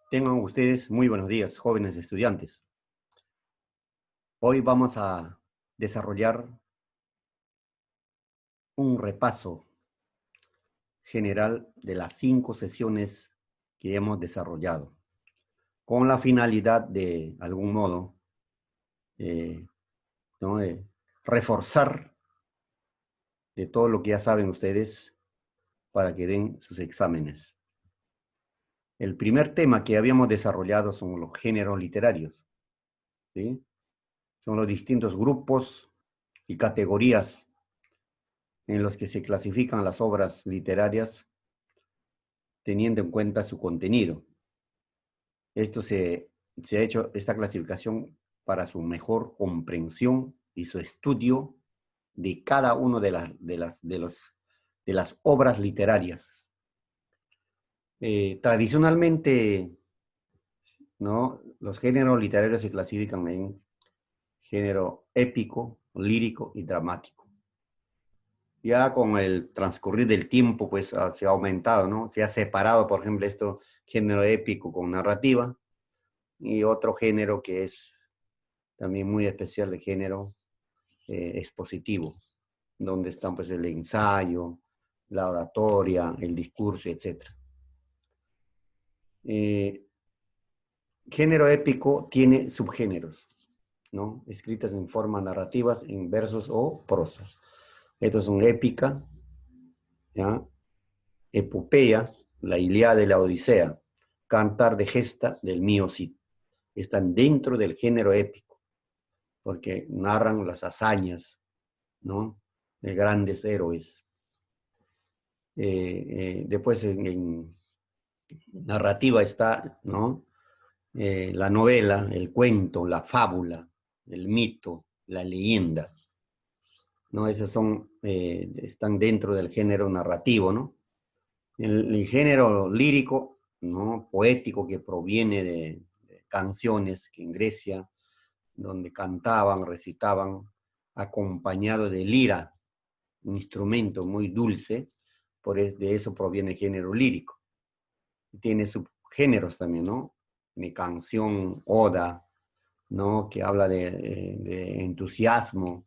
Tengan ustedes muy buenos días, jóvenes estudiantes. Hoy vamos a desarrollar un repaso general de las 5 sesiones que hemos desarrollado, con la finalidad de algún modo, eh, ¿no? Reforzar de todo lo que ya saben ustedes para que den sus exámenes. El primer tema que habíamos desarrollado son los géneros literarios, ¿sí? Son los distintos grupos y categorías en los que se clasifican las obras literarias teniendo en cuenta su contenido. Esto se ha hecho, esta clasificación, para su mejor comprensión y su estudio de cada una de las obras literarias. Tradicionalmente, ¿no? Los géneros literarios se clasifican en género épico, lírico y dramático. Ya con el transcurrir del tiempo, pues se ha aumentado, ¿no? Se ha separado, por ejemplo, esto, género épico con narrativa, y otro género que es también muy especial, de género expositivo, donde están pues el ensayo, la oratoria, el discurso, etc. Género épico tiene subgéneros, ¿no? Escritas en forma narrativas, en versos o prosa. Estos son épica, ¿ya? Epopeya, la Ilíada y la Odisea, Cantar de Gesta del mío Cid. Están dentro del género épico, porque narran las hazañas, ¿no? De grandes héroes. Después en narrativa está, ¿no? La novela, el cuento, la fábula, el mito, la leyenda, ¿no? Esos son, están dentro del género narrativo, ¿no? El género lírico, ¿no? Poético, que proviene de canciones que en Grecia, donde cantaban, recitaban, acompañado de lira, un instrumento muy dulce, de eso proviene el género lírico. Tiene subgéneros también, ¿no? Mi canción, oda, ¿no? Que habla de entusiasmo,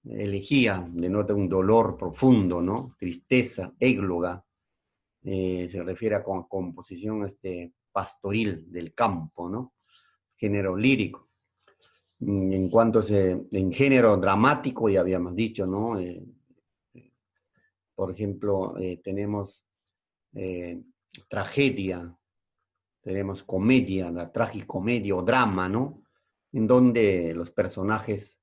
elegía, denota un dolor profundo, ¿no? Tristeza, égloga, se refiere a composición pastoril del campo, ¿no? Género lírico. En cuanto en género dramático, ya habíamos dicho, ¿no? Por ejemplo, tenemos eh, tragedia, tenemos comedia, la tragicomedia o drama, ¿no? En donde los personajes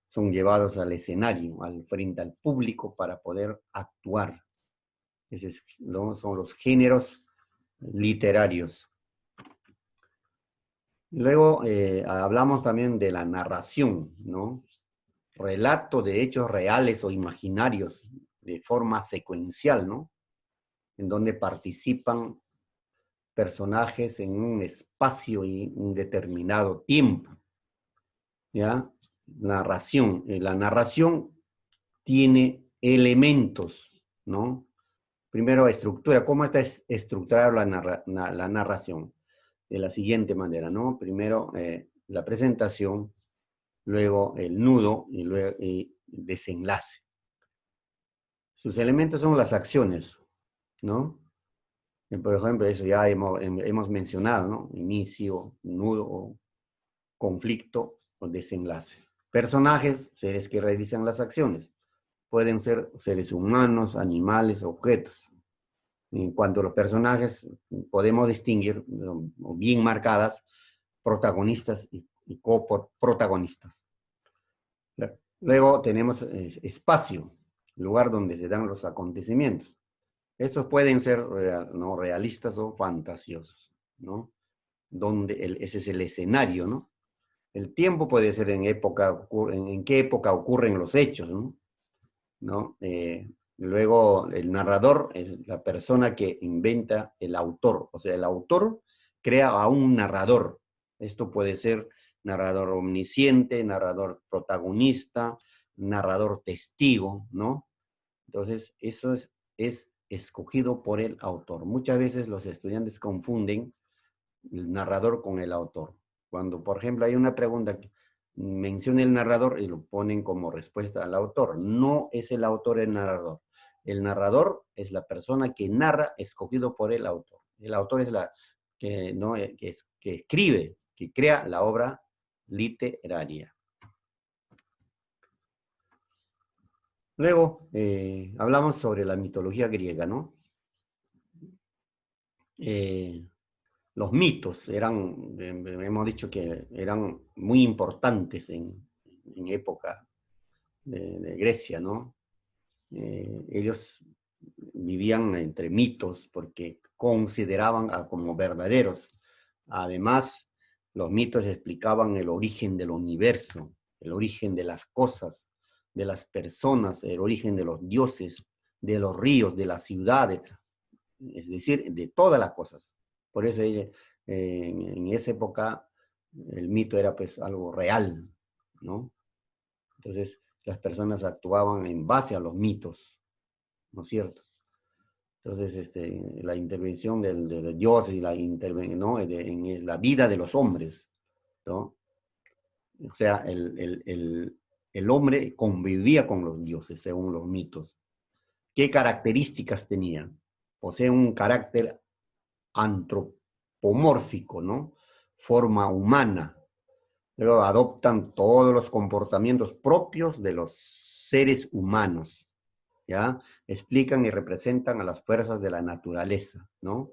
son llevados al escenario, frente al público para poder actuar. Esos, ¿no? Son los géneros literarios. Luego hablamos también de la narración, ¿no? Relato de hechos reales o imaginarios de forma secuencial, ¿no? En donde participan personajes en un espacio y un determinado tiempo, ¿ya? Narración. La narración tiene elementos, ¿no? Primero, estructura. ¿Cómo está estructurada la narración? De la siguiente manera, ¿no? Primero, la presentación, luego el nudo y luego desenlace. Sus elementos son las acciones, ¿no? Por ejemplo, eso ya hemos mencionado, ¿no? Inicio, nudo, conflicto o desenlace. Personajes, seres que realizan las acciones. Pueden ser seres humanos, animales, objetos. En cuanto a los personajes, podemos distinguir bien marcadas protagonistas y coprotagonistas. Luego tenemos espacio, lugar donde se dan los acontecimientos. Estos pueden ser no realistas o fantasiosos, ¿no? Ese es el escenario, ¿no? El tiempo puede ser en qué época ocurren los hechos, ¿no? ¿No? Luego, el narrador es la persona que inventa el autor. O sea, el autor crea a un narrador. Esto puede ser narrador omnisciente, narrador protagonista, narrador testigo, ¿no? Entonces, eso es escogido por el autor. Muchas veces los estudiantes confunden el narrador con el autor. Cuando, por ejemplo, hay una pregunta que menciona el narrador y lo ponen como respuesta al autor. No es el autor el narrador. El narrador es la persona que narra, escogido por el autor. El autor es la que, ¿no? que escribe, que crea la obra literaria. Luego, hablamos sobre la mitología griega, ¿no? Los mitos eran, hemos dicho que eran muy importantes en época de Grecia, ¿no? Ellos vivían entre mitos porque consideraban como verdaderos. Además, los mitos explicaban el origen del universo, el origen de las cosas, de las personas, el origen de los dioses, de los ríos, de las ciudades, es decir, de todas las cosas. Por eso en esa época el mito era pues algo real, ¿no? Entonces las personas actuaban en base a los mitos, ¿no es cierto? Entonces la intervención de los dioses y la intervención, ¿no? en la vida de los hombres, ¿no? O sea, el hombre convivía con los dioses según los mitos. ¿Qué características tenían? Posee un carácter antropomórfico, ¿no? Forma humana. Luego adoptan todos los comportamientos propios de los seres humanos, ¿ya? Explican y representan a las fuerzas de la naturaleza, ¿no?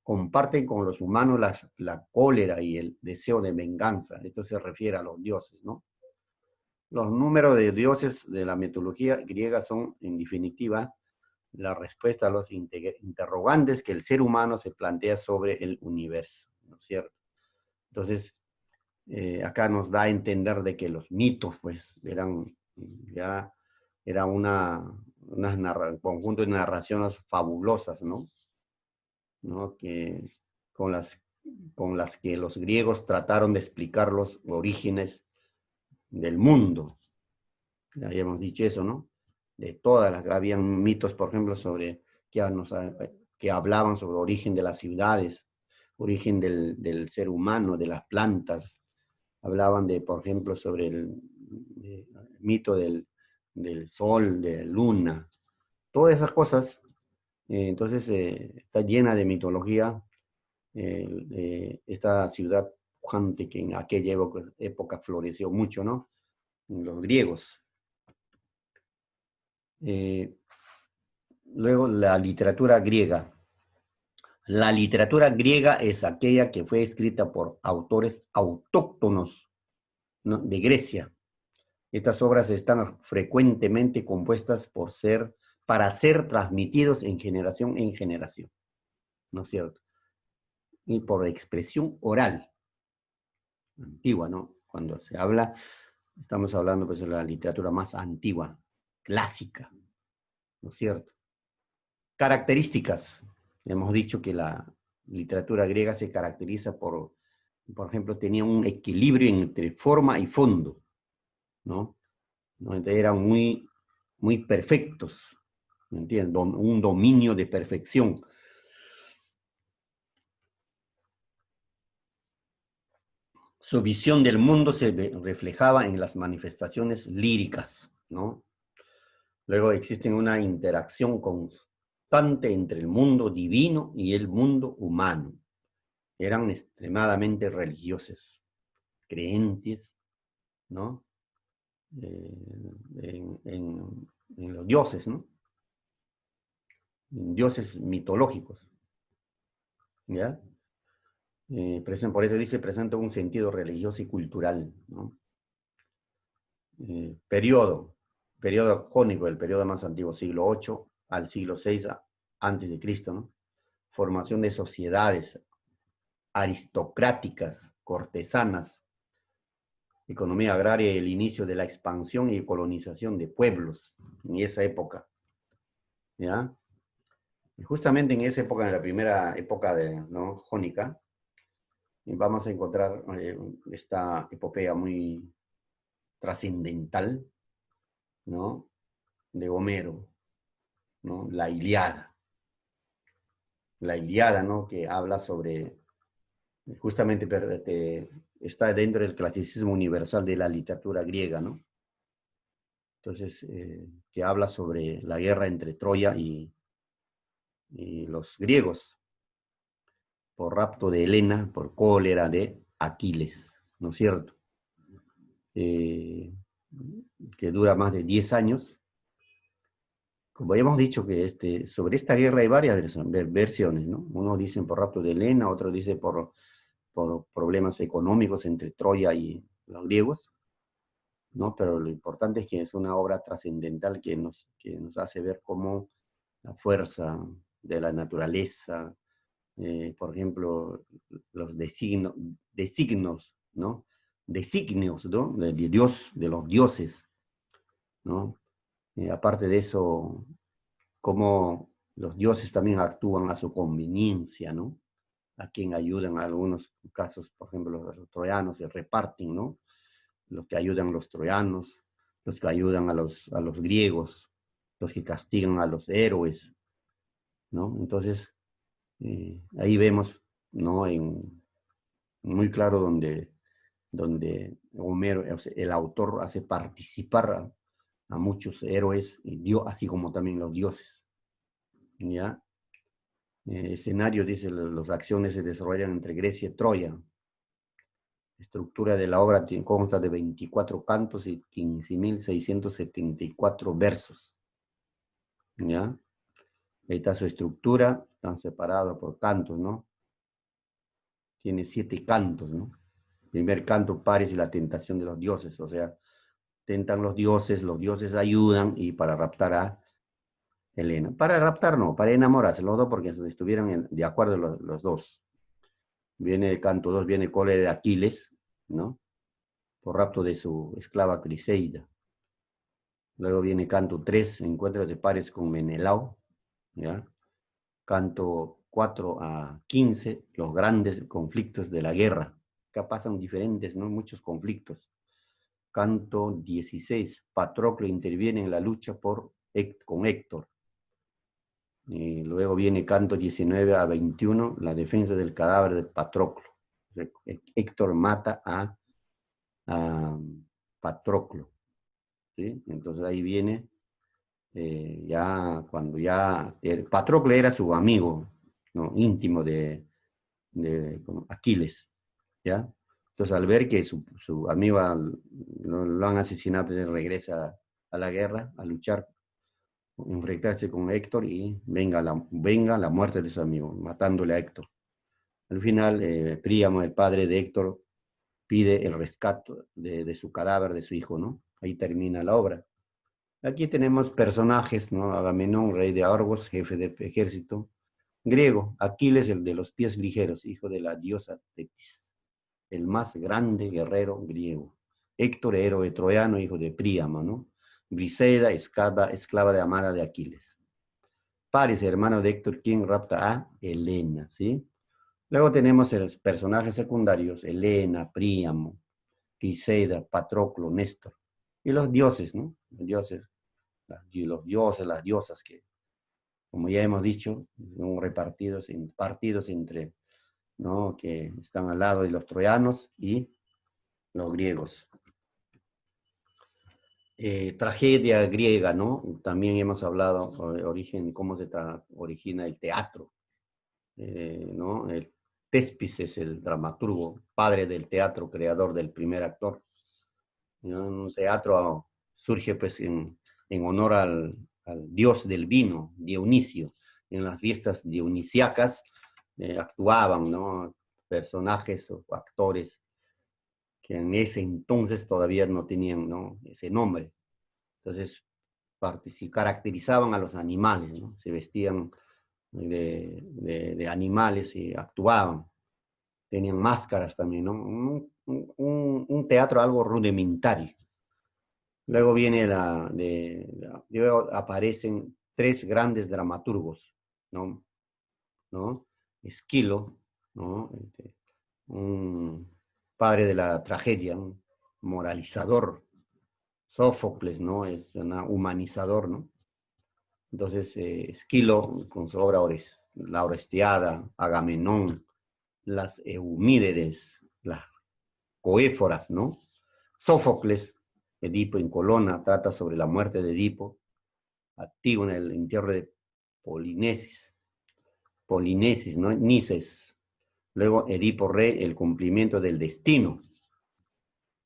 Comparten con los humanos la cólera y el deseo de venganza. Esto se refiere a los dioses, ¿no? Los números de dioses de la mitología griega son, en definitiva, la respuesta a los interrogantes que el ser humano se plantea sobre el universo, ¿no es cierto? Entonces, acá nos da a entender de que los mitos, pues, era un conjunto de narraciones fabulosas, ¿no? ¿No? Con las que los griegos trataron de explicar los orígenes del mundo. Ya habíamos dicho eso, ¿no? De todas las, habían mitos, por ejemplo, que hablaban sobre el origen de las ciudades, origen del ser humano, de las plantas. Hablaban por ejemplo, sobre el mito del sol, de la luna. Todas esas cosas, entonces, está llena de mitología esta ciudad pujante que en aquella época floreció mucho, ¿no? Los griegos. Luego, la literatura griega. La literatura griega es aquella que fue escrita por autores autóctonos, ¿no? de Grecia. Estas obras están frecuentemente compuestas para ser transmitidos en generación, ¿no es cierto? Y por expresión oral, antigua, ¿no? Cuando se habla, estamos hablando pues de la literatura más antigua, clásica, ¿no es cierto? Características. Hemos dicho que la literatura griega se caracteriza por ejemplo, tenía un equilibrio entre forma y fondo, ¿no? Entonces eran muy perfectos, ¿me entiendes? Un dominio de perfección. Su visión del mundo se reflejaba en las manifestaciones líricas, ¿no? Luego existe una interacción constante entre el mundo divino y el mundo humano. Eran extremadamente religiosos, creyentes, ¿no? En los dioses, ¿no? En dioses mitológicos, ¿ya? Por eso dice, presenta un sentido religioso y cultural, ¿no? Periodo jónico, el periodo más antiguo, siglo VIII al siglo VI antes de Cristo, ¿no? Formación de sociedades aristocráticas, cortesanas, economía agraria y el inicio de la expansión y colonización de pueblos en esa época, ¿ya? Y justamente en esa época, en la primera época ¿no? jónica, vamos a encontrar esta epopeya muy trascendental, ¿no? De Homero, ¿no? La Ilíada. La Ilíada, ¿no? Que habla sobre justamente está dentro del clasicismo universal de la literatura griega, ¿no? Entonces, que habla sobre la guerra entre Troya y los griegos, por rapto de Helena, por cólera de Aquiles, ¿no es cierto? Eh, que dura más de 10 años. Como hemos dicho, que sobre esta guerra hay varias versiones, ¿no? Unos dicen por rapto de Helena, otros dicen por problemas económicos entre Troya y los griegos, ¿no? Pero lo importante es que es una obra trascendental que nos hace ver cómo la fuerza de la naturaleza, por ejemplo, los designos, ¿no? Designios, ¿no? De Dios, de los dioses, ¿no? Aparte de eso, cómo los dioses también actúan a su conveniencia, ¿no? A quien ayudan en algunos casos, por ejemplo, los troyanos se reparten, ¿no? Los que ayudan a los troyanos, los que ayudan a los griegos, los que castigan a los héroes, ¿no? Entonces, ahí vemos, ¿no? Muy claro donde Homero, o sea, el autor hace participar a muchos héroes, así como también los dioses, ¿ya? Escenario, dice, las acciones se desarrollan entre Grecia y Troya. Estructura de la obra consta de 24 cantos y 15.674 versos, ¿ya? Ahí está su estructura, están separados por cantos, ¿no? Tiene 7 cantos, ¿no? Primer canto, Paris y la tentación de los dioses, o sea, tentan los dioses ayudan y para raptar a Helena. Para raptar no, para enamorarse los dos porque estuvieron de acuerdo los dos. Viene el canto 2, viene cólera de Aquiles, ¿no? Por rapto de su esclava Criseida. Luego viene canto 3, encuentro de pares con Menelao, ¿ya? Canto 4 a 15, los grandes conflictos de la guerra. Acá pasan diferentes, ¿no? Muchos conflictos. Canto 16, Patroclo interviene en la lucha con Héctor. Y luego viene canto 19 a 21, la defensa del cadáver de Patroclo. Héctor mata a Patroclo, ¿sí? Entonces ahí viene ya cuando ya Patroclo era su amigo, ¿no? Íntimo de Aquiles, ¿ya? Entonces al ver que su amigo lo han asesinado, pues él regresa a la guerra, a luchar, enfrentarse con Héctor y venga la muerte de su amigo, matándole a Héctor. Al final, Príamo, el padre de Héctor, pide el rescate de su cadáver, de su hijo, ¿no? Ahí termina la obra. Aquí tenemos personajes, ¿no? Agamenón, rey de Argos, jefe de ejército griego. Aquiles, el de los pies ligeros, hijo de la diosa Tetis, el más grande guerrero griego. Héctor, héroe troyano, hijo de Príamo, ¿no? Briseida, esclava de amada de Aquiles. Paris, hermano de Héctor, quien rapta a Helena, ¿sí? Luego tenemos los personajes secundarios, Helena, Príamo, Briseida, Patroclo, Néstor. Y los dioses, ¿no? Los dioses, las diosas que, como ya hemos dicho, son repartidos en partidos entre, ¿no? Que están al lado de los troyanos y los griegos. Tragedia griega, ¿no? También hemos hablado cómo se origina el teatro, ¿no? El Téspis es el dramaturgo, padre del teatro, creador del primer actor. Un teatro surge pues en honor al dios del vino, Dionisio. En las fiestas dionisíacas actuaban, ¿no? Personajes o actores que en ese entonces todavía no tenían, ¿no? Ese nombre. Entonces caracterizaban a los animales, ¿no? Se vestían de animales y actuaban. Tenían máscaras también, ¿no? Un teatro algo rudimentario. Luego luego aparecen 3 grandes dramaturgos, ¿no? ¿No? Esquilo, ¿no? Un padre de la tragedia, un moralizador. Sófocles, ¿no? Es un humanizador, ¿no? Entonces, Esquilo, con su obra La Orestiada, Agamenón, las Eumíderes, las Coéforas, ¿no? Sófocles, Edipo en Colona, trata sobre la muerte de Edipo. Antígona, el entierro de Polinesis, ¿no? Nices. Luego Edipo Rey, el cumplimiento del destino.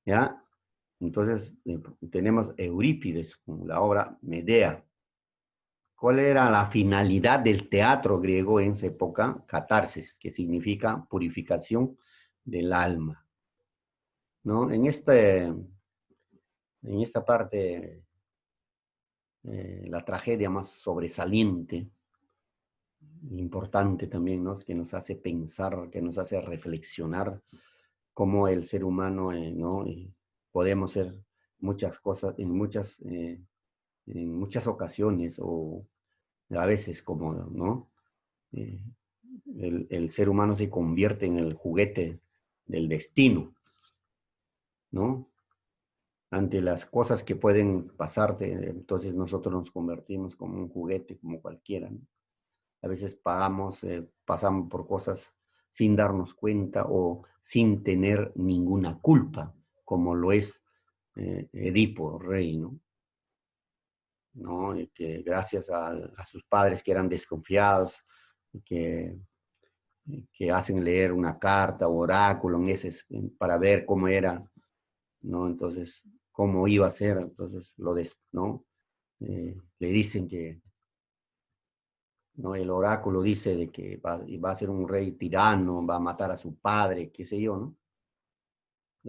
¿Ya? Entonces tenemos Eurípides con la obra Medea. ¿Cuál era la finalidad del teatro griego en esa época? Catarsis, que significa purificación del alma. ¿No? En esta parte, la tragedia más sobresaliente, importante también, ¿no? Es que nos hace pensar, que nos hace reflexionar cómo el ser humano, ¿no? Podemos ser muchas cosas en muchas ocasiones, o a veces como, ¿no? Eh, el ser humano se convierte en el juguete del destino, ¿no? Ante las cosas que pueden pasarte, entonces nosotros nos convertimos como un juguete, como cualquiera, ¿no? A veces pasamos por cosas sin darnos cuenta o sin tener ninguna culpa, como lo es Edipo, rey, ¿no? ¿No? Y que gracias a sus padres que eran desconfiados, que, que hacen leer una carta o oráculo en ese, para ver cómo era, ¿no? Entonces, cómo iba a ser, entonces, ¿no? Le dicen que, ¿no? El oráculo dice de que va a ser un rey tirano, va a matar a su padre, qué sé yo, ¿no?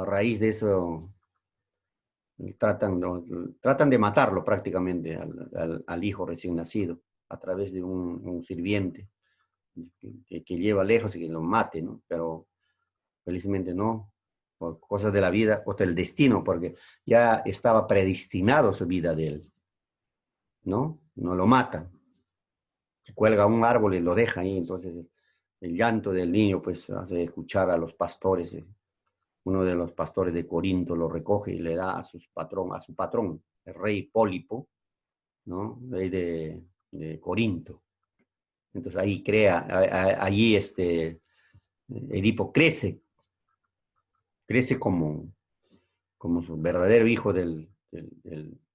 A raíz de eso tratan de matarlo prácticamente al hijo recién nacido a través de un sirviente que lleva lejos y que lo mate, ¿no? Pero felizmente no, por cosas de la vida o del destino, porque ya estaba predestinado su vida de él, ¿no? No lo matan, se cuelga a un árbol y lo deja ahí, entonces el llanto del niño pues hace escuchar a los pastores. Uno de los pastores de Corinto lo recoge y le da a su patrón, el rey Pólipo, ¿no? Rey de Corinto. Entonces ahí allí Edipo crece como su verdadero hijo del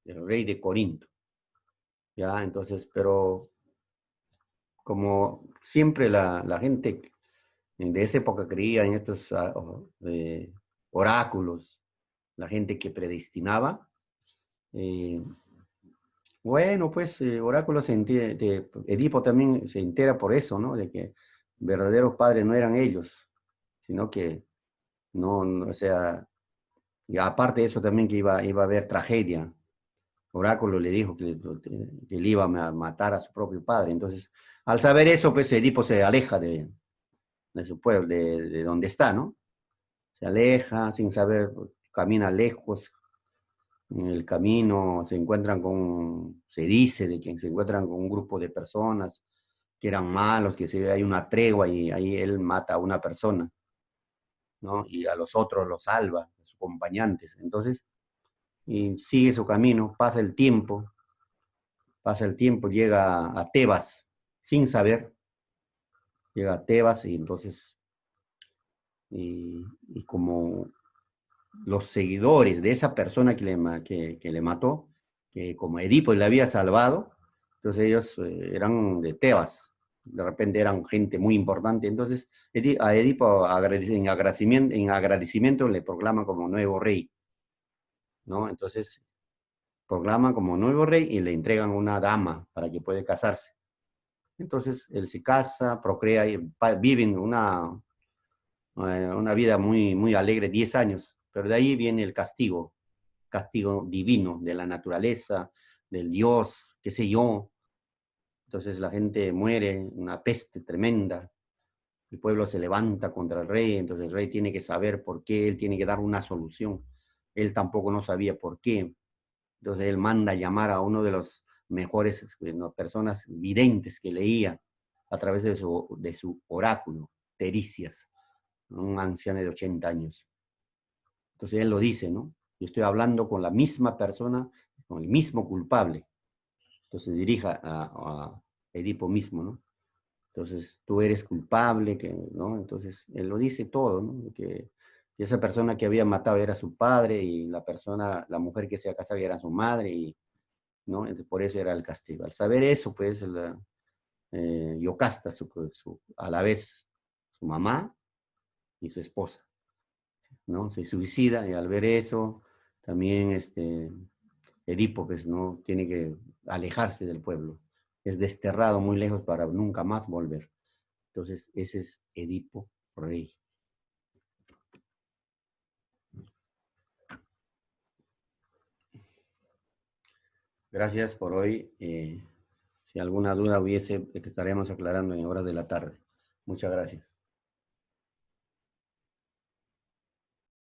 rey de Corinto. ¿Ya? Entonces, pero como siempre la gente de esa época creía en estos oráculos, la gente que predestinaba, eh, bueno, pues Oráculo Edipo también se entera por eso, ¿no? De que verdaderos padres no eran ellos, sino que o sea, y aparte de eso también que iba a haber tragedia. Oráculo le dijo que le iba a matar a su propio padre. Entonces, al saber eso, pues Edipo se aleja de su pueblo, de donde está, ¿no? Se aleja sin saber, camina lejos. En el camino se dice de que se encuentran con un grupo de personas que eran malos, hay una tregua y ahí él mata a una persona, ¿no? Y a los otros los salva, a sus acompañantes. Entonces, y sigue su camino, pasa el tiempo, llega a Tebas, sin saber, llega a Tebas y entonces, y como los seguidores de esa persona que le mató, que como Edipo le había salvado, entonces ellos eran de Tebas, de repente eran gente muy importante, entonces a Edipo en agradecimiento le proclaman como nuevo rey, ¿no? Entonces proclaman como nuevo rey y le entregan una dama para que pueda casarse. Entonces él se casa, procrea, y viven una vida muy, muy alegre, 10 años, pero de ahí viene el castigo divino de la naturaleza, del Dios, qué sé yo. Entonces la gente muere, una peste tremenda, el pueblo se levanta contra el rey, entonces el rey tiene que saber por qué, él tiene que dar una solución. Él tampoco no sabía por qué. Entonces él manda llamar a uno de los mejores personas videntes que leía a través de su oráculo, Tericias, un anciano de 80 años. Entonces él lo dice, ¿no? Yo estoy hablando con la misma persona, con el mismo culpable. Entonces dirija a Edipo mismo, ¿no? Entonces, tú eres culpable, ¿no? Entonces, él lo dice todo, ¿no? Que esa persona que había matado era su padre y la mujer que se ha casado era su madre, ¿no? Entonces, por eso era el castigo. Al saber eso, pues, Yocasta, a la vez su mamá y su esposa, ¿no? Se suicida y al ver eso, también Edipo, pues, ¿no? Tiene que alejarse del pueblo. Es desterrado muy lejos para nunca más volver. Entonces, ese es Edipo Rey. Gracias por hoy. Si alguna duda hubiese, estaremos aclarando en horas de la tarde. Muchas gracias.